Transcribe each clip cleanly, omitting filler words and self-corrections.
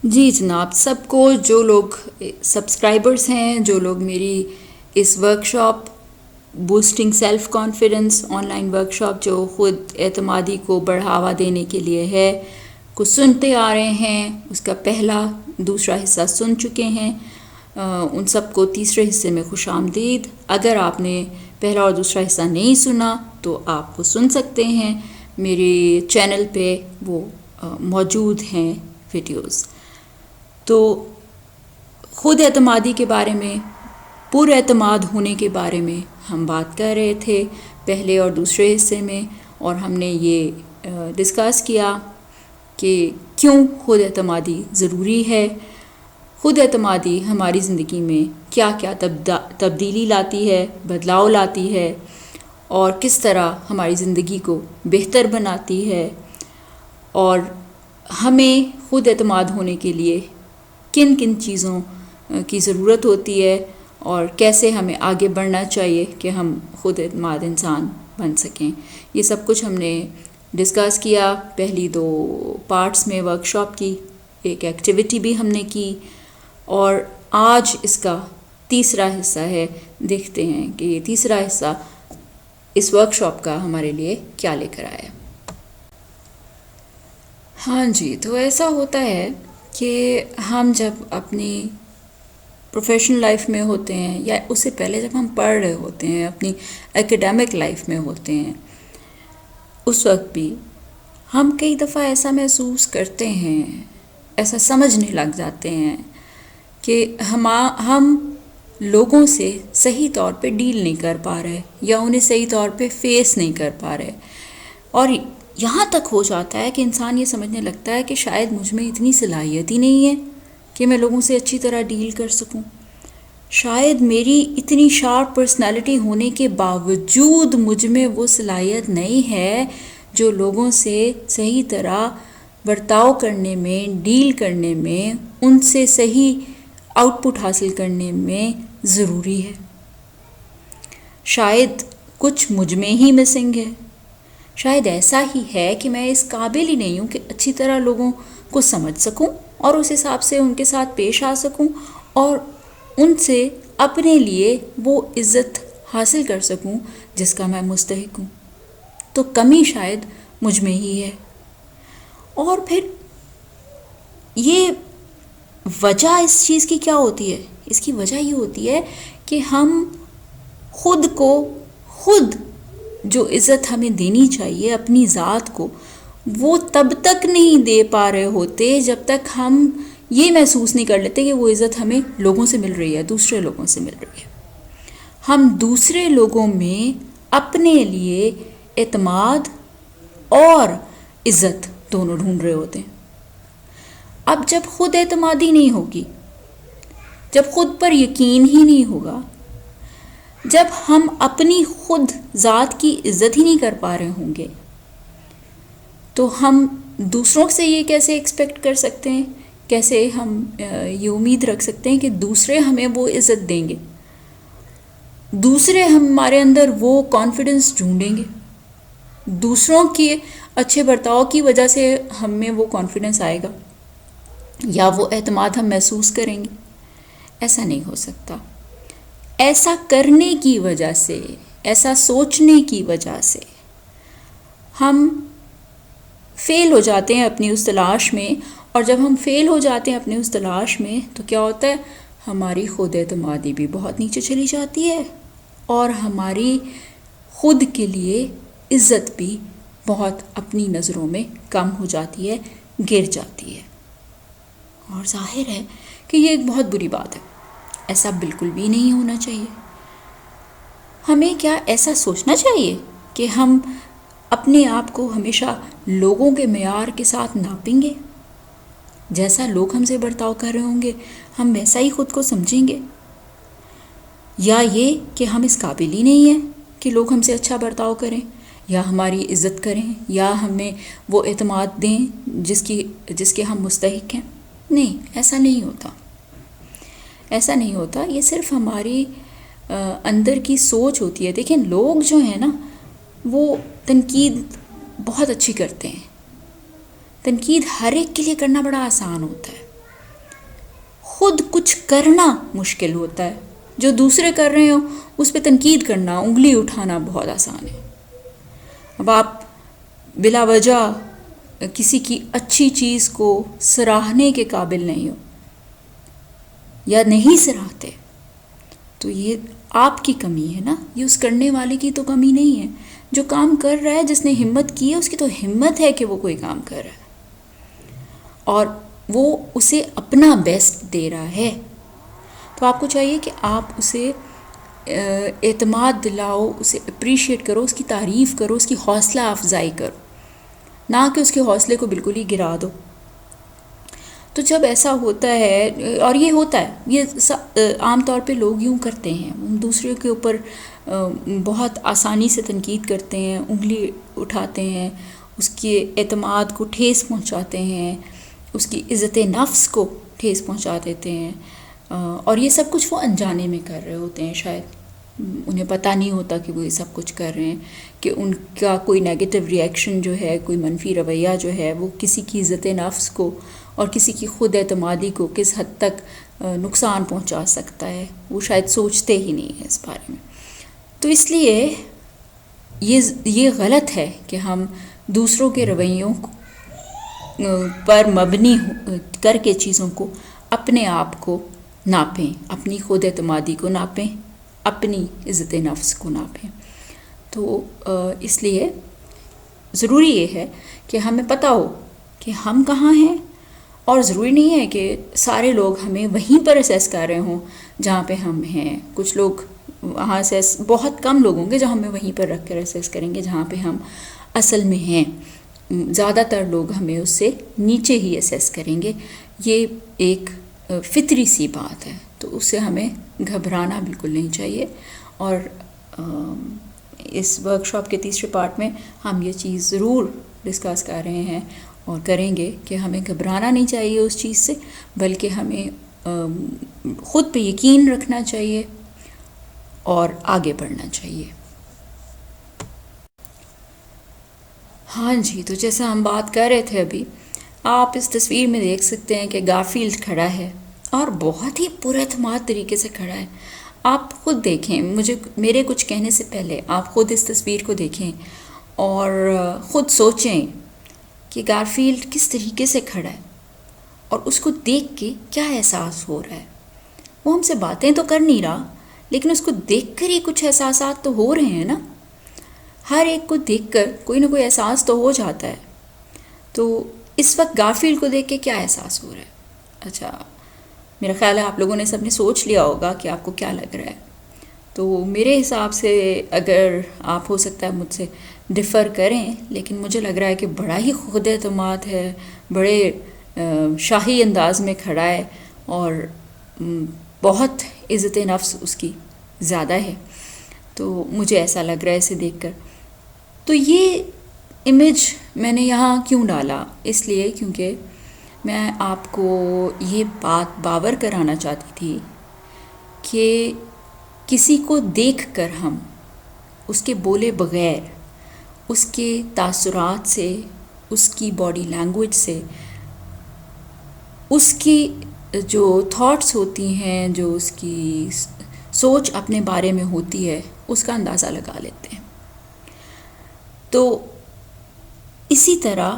جی جناب، سب کو جو لوگ سبسکرائبرز ہیں، جو لوگ میری اس workshop boosting self confidence online workshop جو خود اعتمادی کو بڑھاوا دینے کے لیے ہے کو سنتے آ رہے ہیں، اس کا پہلا دوسرا حصہ سن چکے ہیں، ان سب کو تیسرے حصے میں خوش آمدید۔ اگر آپ نے پہلا اور دوسرا حصہ نہیں سنا تو آپ وہ سن سکتے ہیں، میرے چینل پہ وہ موجود ہیں ویڈیوز۔ تو خود اعتمادی کے بارے میں، پر اعتماد ہونے کے بارے میں ہم بات کر رہے تھے پہلے اور دوسرے حصے میں، اور ہم نے یہ ڈسکس کیا کہ کیوں خود اعتمادی ضروری ہے، خود اعتمادی ہماری زندگی میں کیا کیا تبدیلی لاتی ہے، بدلاؤ لاتی ہے، اور کس طرح ہماری زندگی کو بہتر بناتی ہے، اور ہمیں خود اعتماد ہونے کے لیے کن کن چیزوں کی ضرورت ہوتی ہے، اور کیسے ہمیں آگے بڑھنا چاہیے کہ ہم خود اعتماد انسان بن سکیں۔ یہ سب کچھ ہم نے ڈسکس کیا پہلی 2 پارٹس میں ورکشاپ کی، ایک ایکٹیویٹی بھی ہم نے کی، اور آج اس کا تیسرا حصہ ہے۔ دیکھتے ہیں کہ یہ تیسرا حصہ اس ورکشاپ کا ہمارے لیے کیا لے کر آیا۔ ہاں جی، تو ایسا ہوتا ہے کہ ہم جب اپنی پروفیشنل لائف میں ہوتے ہیں، یا اس سے پہلے جب ہم پڑھ رہے ہوتے ہیں، اپنی ایکیڈیمک لائف میں ہوتے ہیں، اس وقت بھی ہم کئی دفعہ ایسا محسوس کرتے ہیں، ایسا سمجھنے لگ جاتے ہیں کہ ہم لوگوں سے صحیح طور پہ ڈیل نہیں کر پا رہے، یا انہیں صحیح طور پہ فیس نہیں کر پا رہے، اور یہاں تک ہو جاتا ہے کہ انسان یہ سمجھنے لگتا ہے کہ شاید مجھ میں اتنی صلاحیت ہی نہیں ہے کہ میں لوگوں سے اچھی طرح ڈیل کر سکوں، شاید میری اتنی شارپ پرسنالٹی ہونے کے باوجود مجھ میں وہ صلاحیت نہیں ہے جو لوگوں سے صحیح طرح برتاؤ کرنے میں، ڈیل کرنے میں، ان سے صحیح آؤٹ پٹ حاصل کرنے میں ضروری ہے۔ شاید کچھ مجھ میں ہی مسنگ ہے، شاید ایسا ہی ہے کہ میں اس قابل ہی نہیں ہوں کہ اچھی طرح لوگوں کو سمجھ سکوں اور اس حساب سے ان کے ساتھ پیش آ سکوں، اور ان سے اپنے لیے وہ عزت حاصل کر سکوں جس کا میں مستحق ہوں۔ تو کمی شاید مجھ میں ہی ہے۔ اور پھر یہ وجہ اس چیز کی کیا ہوتی ہے؟ اس کی وجہ یہ ہوتی ہے کہ ہم خود کو، خود جو عزت ہمیں دینی چاہیے اپنی ذات کو، وہ تب تک نہیں دے پا رہے ہوتے جب تک ہم یہ محسوس نہیں کر لیتے کہ وہ عزت ہمیں لوگوں سے مل رہی ہے، دوسرے لوگوں سے مل رہی ہے۔ ہم دوسرے لوگوں میں اپنے لیے اعتماد اور عزت دونوں ڈھونڈ رہے ہوتے ہیں۔ اب جب خود اعتمادی نہیں ہوگی، جب خود پر یقین ہی نہیں ہوگا، جب ہم اپنی خود ذات کی عزت ہی نہیں کر پا رہے ہوں گے، تو ہم دوسروں سے یہ کیسے ایکسپیکٹ کر سکتے ہیں، کیسے ہم یہ امید رکھ سکتے ہیں کہ دوسرے ہمیں وہ عزت دیں گے، دوسرے ہمارے اندر وہ کانفیڈنس ڈھونڈیں گے، دوسروں کے اچھے برتاؤ کی وجہ سے ہم میں وہ کانفیڈنس آئے گا، یا وہ اعتماد ہم محسوس کریں گے؟ ایسا نہیں ہو سکتا۔ ایسا کرنے کی وجہ سے، ایسا سوچنے کی وجہ سے ہم فیل ہو جاتے ہیں اپنی اس تلاش میں، اور جب ہم فیل ہو جاتے ہیں اپنی اس تلاش میں تو کیا ہوتا ہے؟ ہماری خود اعتمادی بھی بہت نیچے چلی جاتی ہے، اور ہماری خود کے لیے عزت بھی بہت اپنی نظروں میں کم ہو جاتی ہے، گر جاتی ہے۔ اور ظاہر ہے کہ یہ ایک بہت بری بات ہے، ایسا بالکل بھی نہیں ہونا چاہیے۔ ہمیں کیا ایسا سوچنا چاہیے کہ ہم اپنے آپ کو ہمیشہ لوگوں کے معیار کے ساتھ ناپیں گے؟ جیسا لوگ ہم سے برتاؤ کر رہے ہوں گے ہم ویسا ہی خود کو سمجھیں گے؟ یا یہ کہ ہم اس قابل ہی نہیں ہیں کہ لوگ ہم سے اچھا برتاؤ کریں، یا ہماری عزت کریں، یا ہمیں وہ اعتماد دیں جس کے ہم مستحق ہیں؟ نہیں، ایسا نہیں ہوتا، ایسا نہیں ہوتا۔ یہ صرف ہماری اندر کی سوچ ہوتی ہے۔ دیکھیں، لوگ جو ہیں نا وہ تنقید بہت اچھی کرتے ہیں۔ تنقید ہر ایک کے لیے کرنا بڑا آسان ہوتا ہے، خود کچھ کرنا مشکل ہوتا ہے، جو دوسرے کر رہے ہوں اس پہ تنقید کرنا، انگلی اٹھانا بہت آسان ہے۔ اب آپ بلا وجہ کسی کی اچھی چیز کو سراہنے کے قابل نہیں ہو یا نہیں سراہتے، تو یہ آپ کی کمی ہے نا، یہ اس کرنے والے کی تو کمی نہیں ہے۔ جو کام کر رہا ہے، جس نے ہمت کی ہے، اس کی تو ہمت ہے کہ وہ کوئی کام کر رہا ہے اور وہ اسے اپنا بیسٹ دے رہا ہے۔ تو آپ کو چاہیے کہ آپ اسے اعتماد دلاؤ، اسے اپریشیٹ کرو، اس کی تعریف کرو، اس کی حوصلہ افزائی کرو، نہ کہ اس کے حوصلے کو بالکل ہی گرا دو۔ تو جب ایسا ہوتا ہے، اور یہ ہوتا ہے، یہ عام طور پہ لوگ یوں کرتے ہیں، دوسرے کے اوپر بہت آسانی سے تنقید کرتے ہیں، انگلی اٹھاتے ہیں، اس کے اعتماد کو ٹھیس پہنچاتے ہیں، اس کی عزت نفس کو ٹھیس پہنچا دیتے ہیں، اور یہ سب کچھ وہ انجانے میں کر رہے ہوتے ہیں، شاید انہیں پتہ نہیں ہوتا کہ وہ یہ سب کچھ کر رہے ہیں، کہ ان کا کوئی نیگیٹو ری ایکشن جو ہے، کوئی منفی رویہ جو ہے، وہ کسی کی عزت نفس کو اور کسی کی خود اعتمادی کو کس حد تک نقصان پہنچا سکتا ہے، وہ شاید سوچتے ہی نہیں ہیں اس بارے میں۔ تو اس لیے یہ غلط ہے کہ ہم دوسروں کے رویوں پر مبنی کر کے چیزوں کو اپنے آپ کو ناپیں، اپنی خود اعتمادی کو ناپیں، اپنی عزت نفس کو ناپیں۔ تو اس لیے ضروری یہ ہے کہ ہمیں پتہ ہو کہ ہم کہاں ہیں، اور ضروری نہیں ہے کہ سارے لوگ ہمیں وہیں پر اسیس کر رہے ہوں جہاں پہ ہم ہیں۔ کچھ لوگ وہاں اسیس، بہت کم لوگ ہوں گے جو ہمیں وہیں پر رکھ کر اسیس کریں گے جہاں پہ ہم اصل میں ہیں۔ زیادہ تر لوگ ہمیں اس سے نیچے ہی اسیس کریں گے، یہ ایک فطری سی بات ہے۔ تو اس سے ہمیں گھبرانا بالکل نہیں چاہیے، اور اس ورک شاپ کے تیسرے پارٹ میں ہم یہ چیز ضرور ڈسکس کر رہے ہیں اور کریں گے کہ ہمیں گھبرانا نہیں چاہیے اس چیز سے، بلکہ ہمیں خود پہ یقین رکھنا چاہیے اور آگے بڑھنا چاہیے۔ ہاں جی، تو جیسا ہم بات کر رہے تھے ابھی، آپ اس تصویر میں دیکھ سکتے ہیں کہ گارفیلڈ کھڑا ہے اور بہت ہی پراعتماد طریقے سے کھڑا ہے۔ آپ خود دیکھیں، میرے کچھ کہنے سے پہلے آپ خود اس تصویر کو دیکھیں اور خود سوچیں کہ گارفیلڈ کس طریقے سے کھڑا ہے اور اس کو دیکھ کے کیا احساس ہو رہا ہے۔ وہ ہم سے باتیں تو کر نہیں رہا، لیکن اس کو دیکھ کر ہی کچھ احساسات تو ہو رہے ہیں نا۔ ہر ایک کو دیکھ کر کوئی نہ کوئی احساس تو ہو جاتا ہے۔ تو اس وقت گارفیلڈ کو دیکھ کے کیا احساس ہو رہا ہے؟ اچھا، میرا خیال ہے آپ لوگوں نے سب نے سوچ لیا ہوگا کہ آپ کو کیا لگ رہا ہے۔ تو میرے حساب سے، اگر آپ ہو سکتا ہے مجھ سے ڈفر کریں، لیکن مجھے لگ رہا ہے کہ بڑا ہی خود اعتماد ہے، بڑے شاہی انداز میں کھڑا ہے، اور بہت عزت نفس اس کی زیادہ ہے۔ تو مجھے ایسا لگ رہا ہے اسے دیکھ کر۔ تو یہ امیج میں نے یہاں کیوں ڈالا؟ اس لیے کیونکہ میں آپ کو یہ بات باور کرانا چاہتی تھی کہ کسی کو دیکھ کر ہم اس کے بولے بغیر، اس کے تاثرات سے، اس کی باڈی لینگویج سے، اس کی جو تھاٹس ہوتی ہیں، جو اس کی سوچ اپنے بارے میں ہوتی ہے، اس کا اندازہ لگا لیتے ہیں۔ تو اسی طرح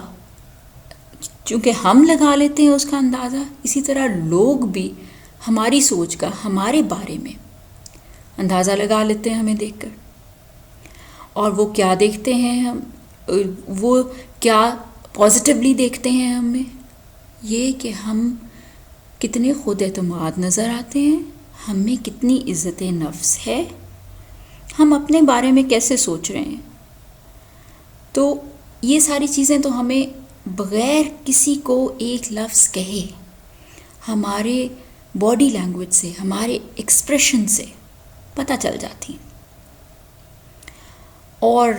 چونکہ ہم لگا لیتے ہیں اس کا اندازہ، اسی طرح لوگ بھی ہماری سوچ کا ہمارے بارے میں اندازہ لگا لیتے ہیں ہمیں دیکھ کر۔ اور وہ کیا دیکھتے ہیں، وہ کیا پازیٹیولی دیکھتے ہیں ہمیں، یہ کہ ہم کتنے خود اعتماد نظر آتے ہیں، ہم میں کتنی عزت نفس ہے، ہم اپنے بارے میں کیسے سوچ رہے ہیں۔ تو یہ ساری چیزیں تو ہمیں بغیر کسی کو ایک لفظ کہے، ہمارے باڈی لینگویج سے، ہمارے ایکسپریشن سے پتہ چل جاتی ہیں۔ اور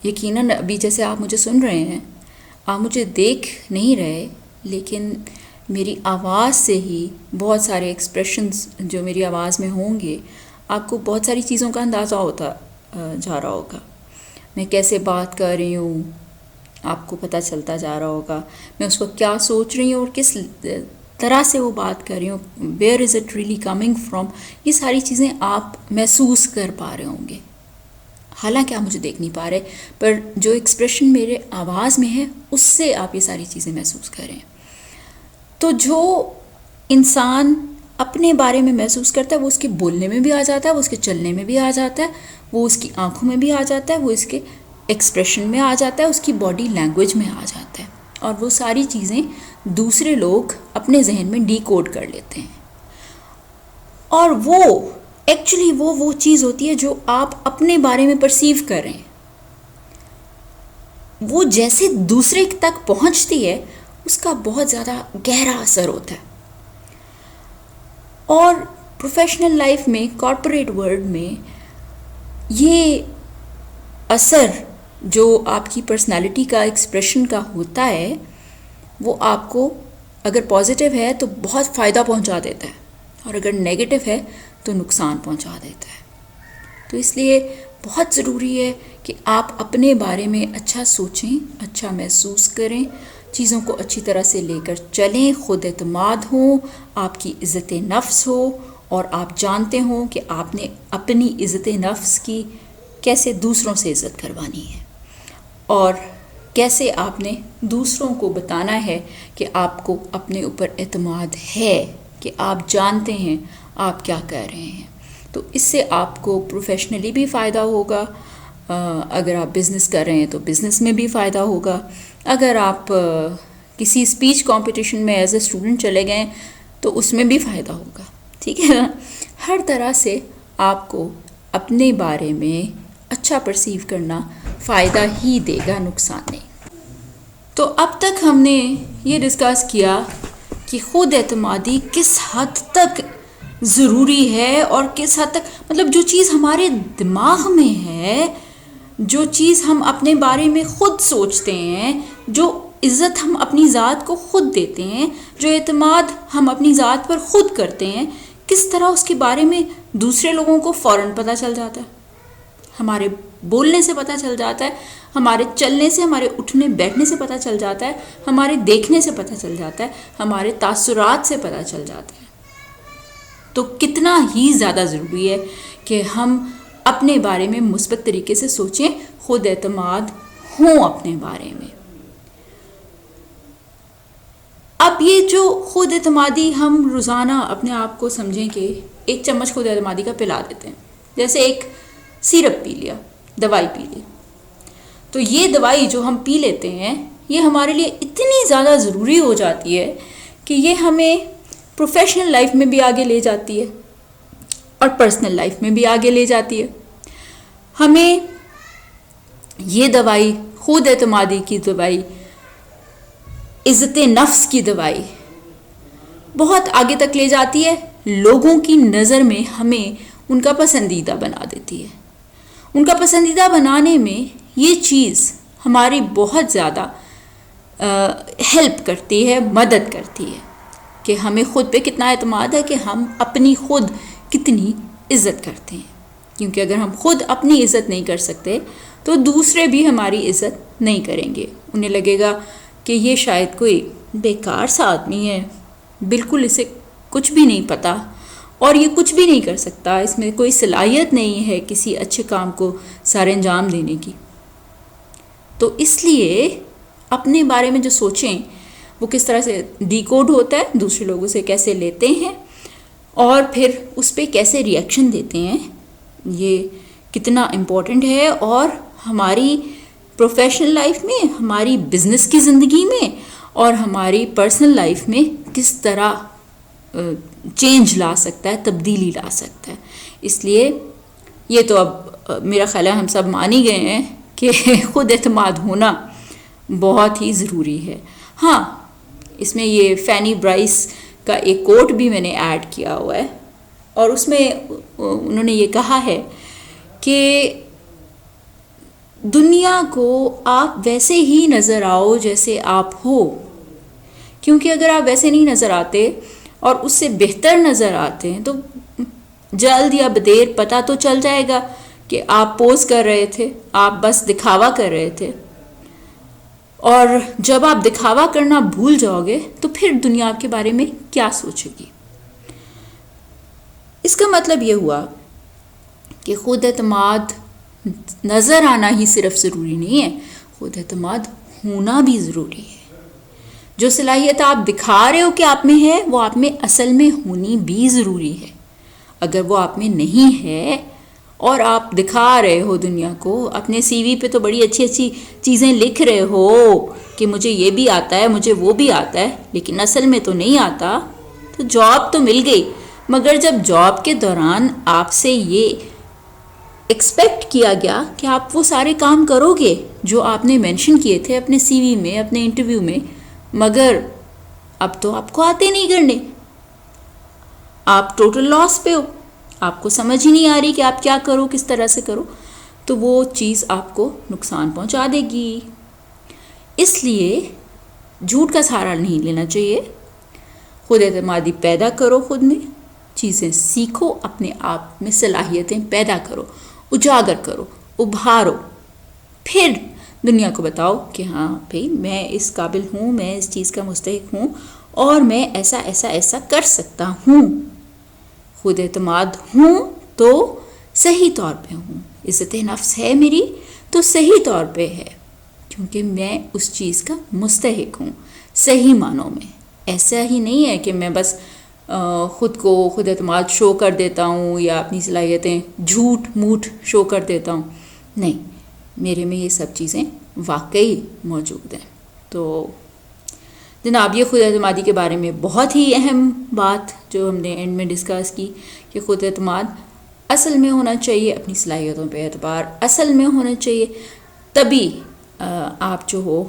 یقیناً ابھی جیسے آپ مجھے سن رہے ہیں، آپ مجھے دیکھ نہیں رہے، لیکن میری آواز سے ہی بہت سارے ایکسپریشنز جو میری آواز میں ہوں گے، آپ کو بہت ساری چیزوں کا اندازہ ہوتا جا رہا ہوگا۔ میں کیسے بات کر رہی ہوں آپ کو پتہ چلتا جا رہا ہوگا، میں اس وقت کیا سوچ رہی ہوں اور کس طرح سے وہ بات کر رہی ہوں, where is it really coming from, یہ ساری چیزیں آپ محسوس کر پا رہے ہوں گے. حالانکہ آپ مجھے دیکھ نہیں پا رہے, پر جو ایکسپریشن میرے آواز میں ہے اس سے آپ یہ ساری چیزیں محسوس کریں. تو جو انسان اپنے بارے میں محسوس کرتا ہے وہ اس کے بولنے میں بھی آ جاتا ہے, وہ اس کے چلنے میں بھی آ جاتا ہے, وہ اس کی آنکھوں میں بھی آ جاتا ہے, وہ اس کے ایکسپریشن میں آ جاتا ہے, اس کی باڈی لینگویج میں آ جاتا ہے. اور وہ ساری چیزیں دوسرے لوگ اپنے ذہن میں ڈی کوڈ کر لیتے ہیں. اور وہ ایکچولی وہ چیز ہوتی ہے جو آپ اپنے بارے میں پرسیو کر رہے ہیں, وہ جیسے دوسرے تک پہنچتی ہے اس کا بہت زیادہ گہرا اثر ہوتا ہے. اور پروفیشنل لائف میں, کارپوریٹ ورلڈ میں یہ اثر جو آپ کی پرسنالٹی کا, ایکسپریشن کا ہوتا ہے, وہ آپ کو اگر پازیٹیو ہے تو بہت فائدہ پہنچا دیتا ہے, اور اگر نیگیٹو ہے تو نقصان پہنچا دیتا ہے. تو اس لیے بہت ضروری ہے کہ آپ اپنے بارے میں اچھا سوچیں, اچھا محسوس کریں, چیزوں کو اچھی طرح سے لے کر چلیں, خود اعتماد ہوں, آپ کی عزت نفس ہو, اور آپ جانتے ہوں کہ آپ نے اپنی عزت نفس کی کیسے دوسروں سے عزت کروانی ہے, اور کیسے آپ نے دوسروں کو بتانا ہے کہ آپ کو اپنے اوپر اعتماد ہے, کہ آپ جانتے ہیں آپ کیا کر رہے ہیں. تو اس سے آپ کو پروفیشنلی بھی فائدہ ہوگا, اگر آپ بزنس کر رہے ہیں تو بزنس میں بھی فائدہ ہوگا, اگر آپ کسی اسپیچ کمپٹیشن میں ایز اے اسٹوڈنٹ چلے گئے تو اس میں بھی فائدہ ہوگا. ٹھیک ہے نا, ہر طرح سے آپ کو اپنے بارے میں اچھا پرسیو کرنا فائدہ ہی دے گا, نقصان نہیں. تو اب تک ہم نے یہ ڈسکس کیا کہ خود اعتمادی کس حد تک ضروری ہے, اور کس حد تک, مطلب جو چیز ہمارے دماغ میں ہے, جو چیز ہم اپنے بارے میں خود سوچتے ہیں, جو عزت ہم اپنی ذات کو خود دیتے ہیں, جو اعتماد ہم اپنی ذات پر خود کرتے ہیں, کس طرح اس کے بارے میں دوسرے لوگوں کو فوراً پتہ چل جاتا ہے. ہمارے بولنے سے پتہ چل جاتا ہے, ہمارے چلنے سے, ہمارے اٹھنے بیٹھنے سے پتہ چل جاتا ہے, ہمارے دیکھنے سے پتہ چل جاتا ہے, ہمارے تاثرات سے پتہ چل جاتا ہے. تو کتنا ہی زیادہ ضروری ہے کہ ہم اپنے بارے میں مثبت طریقے سے سوچیں, خود اعتماد ہوں اپنے بارے میں. اب یہ جو خود اعتمادی ہم روزانہ اپنے آپ کو سمجھیں کہ ایک چمچ خود اعتمادی کا پلا دیتے ہیں, جیسے ایک سیرپ پی لیا, دوائی پی لی, تو یہ دوائی جو ہم پی لیتے ہیں یہ ہمارے لیے اتنی زیادہ ضروری ہو جاتی ہے کہ یہ ہمیں پروفیشنل لائف میں بھی آگے لے جاتی ہے اور پرسنل لائف میں بھی آگے لے جاتی ہے. ہمیں یہ دوائی, خود اعتمادی کی دوائی, عزت نفس کی دوائی بہت آگے تک لے جاتی ہے, لوگوں کی نظر میں ہمیں ان کا پسندیدہ بنا دیتی ہے. ان کا پسندیدہ بنانے میں یہ چیز ہماری بہت زیادہ ہیلپ کرتی ہے, مدد کرتی ہے کہ ہمیں خود پہ کتنا اعتماد ہے, کہ ہم اپنی خود کتنی عزت کرتے ہیں. کیونکہ اگر ہم خود اپنی عزت نہیں کر سکتے تو دوسرے بھی ہماری عزت نہیں کریں گے. انہیں لگے گا کہ یہ شاید کوئی بیکار سا آدمی ہے, بالکل اسے کچھ بھی نہیں پتہ, اور یہ کچھ بھی نہیں کر سکتا, اس میں کوئی صلاحیت نہیں ہے کسی اچھے کام کو سر انجام دینے کی. تو اس لیے اپنے بارے میں جو سوچیں وہ کس طرح سے ڈی کوڈ ہوتا ہے, دوسرے لوگوں سے کیسے لیتے ہیں اور پھر اس پہ کیسے ری ایکشن دیتے ہیں, یہ کتنا امپورٹنٹ ہے. اور ہماری پروفیشنل لائف میں, ہماری بزنس کی زندگی میں اور ہماری پرسنل لائف میں کس طرح چینج لا سکتا ہے, تبدیلی لا سکتا ہے. اس لیے یہ تو اب میرا خیال ہے ہم سب مان ہی گئے ہیں کہ خود اعتماد ہونا بہت ہی ضروری ہے. ہاں, اس میں یہ فینی برائس کا ایک کوٹ بھی میں نے ایڈ کیا ہوا ہے, اور اس میں انہوں نے یہ کہا ہے کہ دنیا کو آپ ویسے ہی نظر آؤ جیسے آپ ہو, کیونکہ اگر آپ ویسے نہیں نظر آتے اور اس سے بہتر نظر آتے ہیں تو جلد یا بدیر پتہ تو چل جائے گا کہ آپ پوز کر رہے تھے, آپ بس دکھاوا کر رہے تھے. اور جب آپ دکھاوا کرنا بھول جاؤ گے تو پھر دنیا آپ کے بارے میں کیا سوچے گی؟ اس کا مطلب یہ ہوا کہ خود اعتماد نظر آنا ہی صرف ضروری نہیں ہے، خود اعتماد ہونا بھی ضروری ہے۔ جو صلاحیت آپ دکھا رہے ہو کہ آپ میں ہے، وہ آپ میں اصل میں ہونی بھی ضروری ہے۔ اگر وہ آپ میں نہیں ہے اور آپ دکھا رہے ہو دنیا کو، اپنے سی وی پہ تو بڑی اچھی اچھی چیزیں لکھ رہے ہو کہ مجھے یہ بھی آتا ہے، مجھے وہ بھی آتا ہے، لیکن اصل میں تو نہیں آتا، تو جاب تو مل گئی، مگر جب جاب کے دوران آپ سے یہ ایکسپیکٹ کیا گیا کہ آپ وہ سارے کام کرو گے جو آپ نے مینشن کیے تھے اپنے سی وی میں، اپنے انٹرویو میں، مگر اب تو آپ کو آتے نہیں کرنے، آپ ٹوٹل لاس پہ ہو، آپ کو سمجھ ہی نہیں آ رہی کہ آپ کیا کرو، کس طرح سے کرو، تو وہ چیز آپ کو نقصان پہنچا دے گی۔ اس لیے جھوٹ کا سہارا نہیں لینا چاہیے، خود اعتمادی پیدا کرو، خود میں چیزیں سیکھو، اپنے آپ میں صلاحیتیں پیدا کرو، اجاگر کرو، ابھارو، پھر دنیا کو بتاؤ کہ ہاں بھئی میں اس قابل ہوں، میں اس چیز کا مستحق ہوں اور میں ایسا ایسا ایسا کر سکتا ہوں۔ خود اعتماد ہوں تو صحیح طور پہ ہوں، عزت نفس ہے میری تو صحیح طور پہ ہے، کیونکہ میں اس چیز کا مستحق ہوں صحیح معنوں میں۔ ایسا ہی نہیں ہے کہ میں بس خود کو خود اعتماد شو کر دیتا ہوں یا اپنی صلاحیتیں جھوٹ موٹ شو کر دیتا ہوں، نہیں، میرے میں یہ سب چیزیں واقعی موجود ہیں۔ تو جناب یہ خود اعتمادی کے بارے میں بہت ہی اہم بات جو ہم نے اینڈ میں ڈسکس کی کہ خود اعتماد اصل میں ہونا چاہیے، اپنی صلاحیتوں پہ اعتبار اصل میں ہونا چاہیے، تبھی آپ جو ہو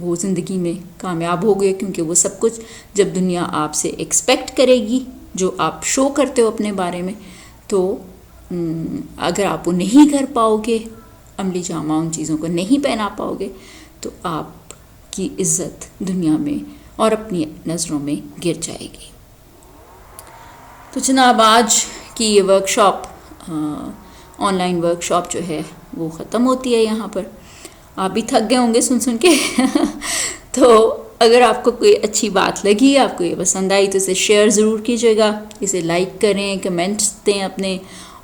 وہ زندگی میں کامیاب ہو گئے، کیونکہ وہ سب کچھ جب دنیا آپ سے ایکسپیکٹ کرے گی جو آپ شو کرتے ہو اپنے بارے میں، تو اگر آپ وہ نہیں کر پاؤ گے، عملی جامہ ان چیزوں کو نہیں پہنا پاؤ گے، تو آپ کی عزت دنیا میں اور اپنی نظروں میں گر جائے گی۔ تو جناب آج کی یہ work shop, on line work shop جو ہے وہ ختم ہوتی ہے یہاں پر۔ آپ بھی تھک گئے ہوں گے سن کے تو اگر آپ کو کوئی اچھی بات لگی، آپ کو یہ پسند آئی، تو اسے شیئر ضرور کیجیے گا، اسے لائک کریں، کمنٹس دیں اپنے،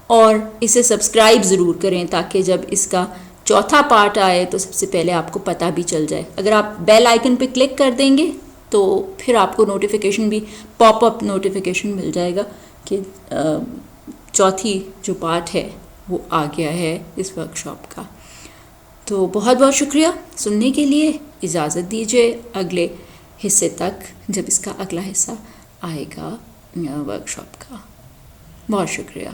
اور اسے سبسکرائب ضرور کریں تاکہ جب اس کا چوتھا پارٹ آئے تو سب سے پہلے آپ کو پتہ بھی چل جائے۔ اگر آپ بیل آئیکن پہ کلک کر دیں گے تو پھر آپ کو نوٹیفیکیشن بھی پاپ اپ نوٹیفیکیشن مل جائے گا کہ چوتھی جو پارٹ ہے وہ آ گیا ہے اس ورک شاپ کا۔ تو بہت بہت شکریہ سننے کے لیے، اجازت دیجیے اگلے حصے تک جب اس کا اگلا حصہ آئے گا ورک شاپ کا۔ بہت شکریہ۔